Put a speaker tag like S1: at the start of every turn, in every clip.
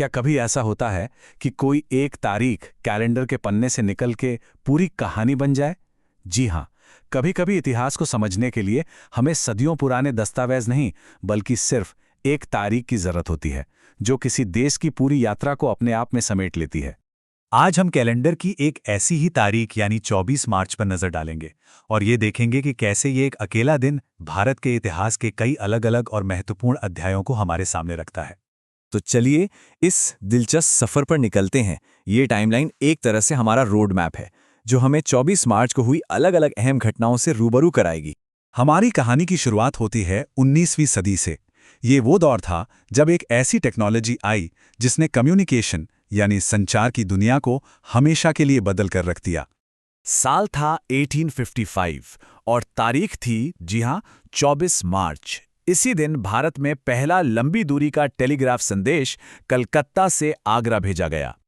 S1: क्या कभी ऐसा होता है कि कोई एक तारीख कैलेंडर के पन्ने से निकल के पूरी कहानी बन जाए? जी हाँ, कभी-कभी इतिहास को समझने के लिए हमें सदियों पुराने दस्तावेज नहीं, बल्कि सिर्फ एक तारीख की जरूरत होती है, जो किसी देश की पूरी यात्रा को अपने आप में समेट लेती है।
S2: आज हम कैलेंडर की एक ऐसी ही तारीख यानी 24 मार्च पर नजर डालेंगे और ये देखेंगे कि कैसे ये एक अकेला दिन भारत के इतिहास के कई अलग-अलग और महत्वपूर्ण अध्यायों को हमारे सामने रखता है।
S3: तो चलिए इस दिलचस्प सफर पर निकलते हैं। ये टाइमलाइन एक तरह से हमारा रोड मैप है, जो हमें 24 मार्च को हुई अलग-अलग अहम घटनाओं से रूबरू कराएगी।
S2: हमारी कहानी की शुरुआत होती है 19वीं सदी से। ये वो दौर था जब एक ऐसी टेक्नोलॉजी आई जिसने कम्युनिकेशन यानी संचार की दुनिया को हमेशा के लिए बदल कर रख दिया।
S3: साल था 1855 और तारीख थी, जी हाँ, 24 मार्च। इसी दिन भारत में पहला लंबी दूरी का टेलीग्राफ संदेश कलकत्ता से आगरा भेजा गया।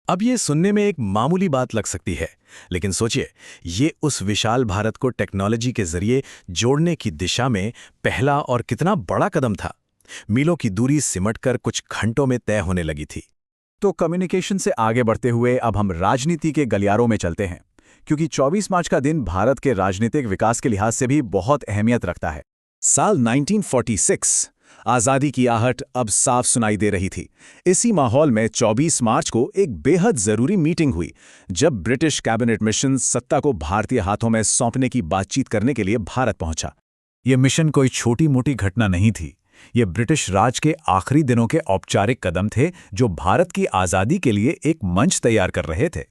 S3: अब ये सुनने में एक मामूली बात लग सकती है, लेकिन सोचिए, ये उस विशाल भारत को टेक्नोलॉजी के जरिए जोड़ने की दिशा में पहला और कितना बड़ा कदम था। मीलों की दूरी सिमटकर कुछ घंटों में तय होने लगी थी। तो कम्युनिकेशन से आगे बढ़ते हुए अब हम राजनीति के गलियारों में चलते हैं, क्योंकि 24 मार्च का दिन भारत के राजनीतिक विकास के लिहाज से भी बहुत अहमियत रखता है। साल 1946, आज़ादी की आहट अब साफ सुनाई दे रही थी। इसी माहौल में 24 मार्च को एक बेहद जरूरी मीटिंग हुई, जब ब्रिटिश कैबिनेट मिशन सत्ता को भारतीय हाथों में सौंपने की बातचीत करने के लिए भारत पहुंचा।
S2: ये मिशन कोई छोटी मोटी घटना नहीं थी। ये ब्रिटिश राज के आखिरी दिनों के औपचारिक कदम थे, जो भारत की आज़ादी के लिए एक मंच तैयार कर रहे थे।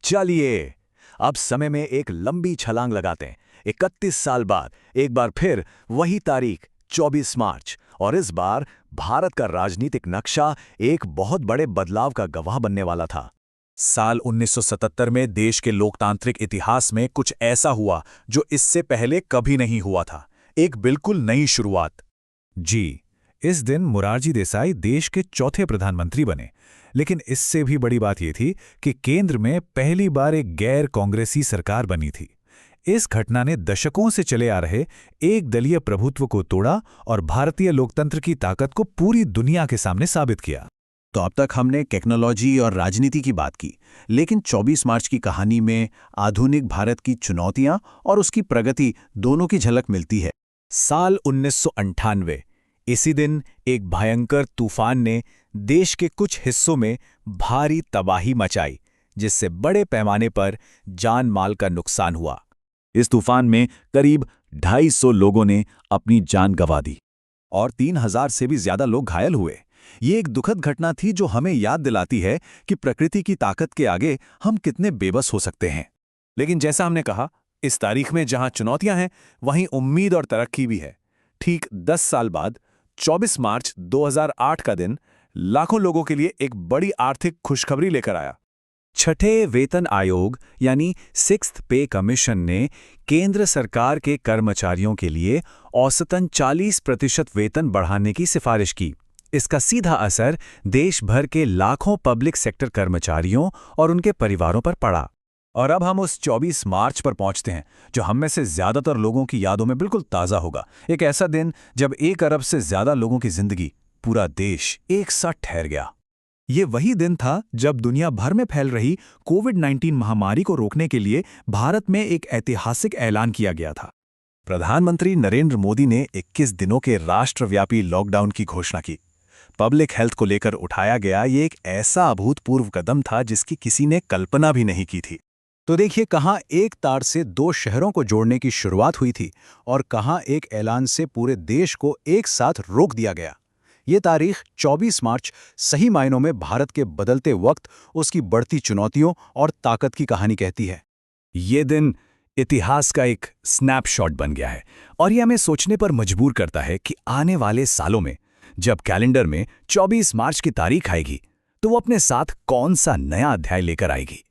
S3: चलिए, अब समय में एक लंबी छलांग लगाते हैं। 31 साल बाद एक बार फिर वही तारीख 24 मार्च, और इस बार भारत का राजनीतिक नक्शा एक बहुत बड़े बदलाव का गवाह बनने वाला था।
S2: साल 1977 में देश के लोकतांत्रिक इतिहास में कुछ ऐसा हुआ जो इससे पहले कभी नहीं हुआ था। एक बिल्कुल नई शुरुआत। जी, इस दिन मोरारजी देसाई देश के चौथे प्रधानमंत्री बने। लेकिन इससे भी बड़ी बात यह थी कि केंद्र में पहली बार एक गैर कांग्रेसी सरकार बनी थी। इस घटना ने दशकों से चले आ रहे एक दलीय प्रभुत्व को तोड़ा और भारतीय लोकतंत्र की ताकत को पूरी दुनिया के सामने साबित किया।
S3: तो अब तक हमने टेक्नोलॉजी और राजनीति की बात की, लेकिन 24 मार्च की कहानी में आधुनिक भारत की चुनौतियां और उसकी प्रगति दोनों की झलक मिलती है। साल 1998, इसी दिन एक भयंकर तूफान ने देश के कुछ हिस्सों में भारी तबाही मचाई, जिससे बड़े पैमाने पर जान माल का नुकसान हुआ। इस तूफान में करीब 250 लोगों ने अपनी जान गंवा दी और 3000 से भी ज्यादा लोग घायल हुए। ये एक दुखद घटना थी जो हमें याद दिलाती है कि प्रकृति की ताकत के आगे हम कितने बेबस हो सकते हैं। लेकिन जैसा हमने कहा, इस तारीख में जहां चुनौतियां हैं, वहीं उम्मीद और तरक्की भी है। ठीक 10 साल बाद 24 मार्च 2008 का दिन लाखों लोगों के लिए एक बड़ी आर्थिक खुशखबरी लेकर आया। छठे वेतन आयोग यानी 6th पे कमीशन ने केंद्र सरकार के कर्मचारियों के लिए औसतन 40% वेतन बढ़ाने की सिफारिश की। इसका सीधा असर देश भर के लाखों पब्लिक सेक्टर कर्मचारियों और उनके परिवारों पर पड़ा। और अब हम उस 24 मार्च पर पहुंचते हैं, जो हम में से ज्यादातर लोगों की यादों में बिल्कुल ताज़ा होगा। एक ऐसा दिन जब 1 अरब से ज्यादा लोगों की जिंदगी, पूरा देश एक साथ ठहर गया। ये वही दिन था जब दुनिया भर में फैल रही कोविड-19 महामारी को रोकने के लिए भारत में एक ऐतिहासिक ऐलान किया गया था। प्रधानमंत्री नरेंद्र मोदी ने 21 दिनों के राष्ट्रव्यापी लॉकडाउन की घोषणा की। पब्लिक हेल्थ को लेकर उठाया गया ये एक ऐसा अभूतपूर्व कदम था जिसकी किसी ने कल्पना भी नहीं की थी। तो देखिए, कहाँ एक तार से 2 शहरों को जोड़ने की शुरुआत हुई थी और कहाँ एक ऐलान से पूरे देश को एक साथ रोक दिया गया। ये तारीख 24 मार्च सही मायनों में भारत के बदलते वक्त, उसकी बढ़ती चुनौतियों और ताकत की कहानी कहती है। ये दिन इतिहास का एक स्नैपशॉट बन गया है और ये हमें सोचने पर मजबूर करता है कि आने वाले सालों में जब कैलेंडर में 24 मार्च की तारीख आएगी, तो वो अपने साथ कौन सा नया अध्याय लेकर आएगी।